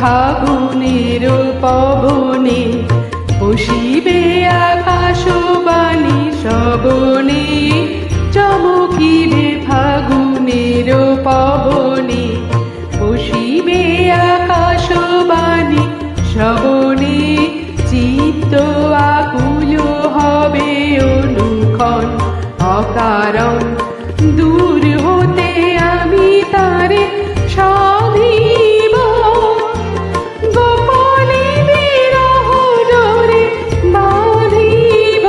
ফাগুনের পবনে বসিবে আকাশবাণী শ্রবণে চমকিবে ফাগুনের পবনে বসিবে আকাশবাণী শ্রবণে চিত্ত আকুল হবে অনুক্ষণ অকারণ দূর হতে আমি তারে সাধিব গোপনে বিরহ ডোরে বাঁধিব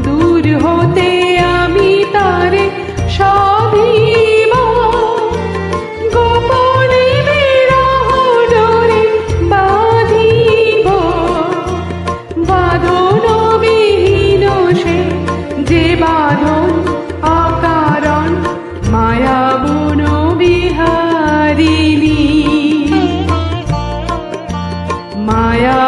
দূর হতে আমি তারে সাধিব গোপনে বিরহ ডোরে বাঁধিব বাঁধন বিহীন সে যে বাঁধন অকারণ মায়া বন বিহারিণী মায়া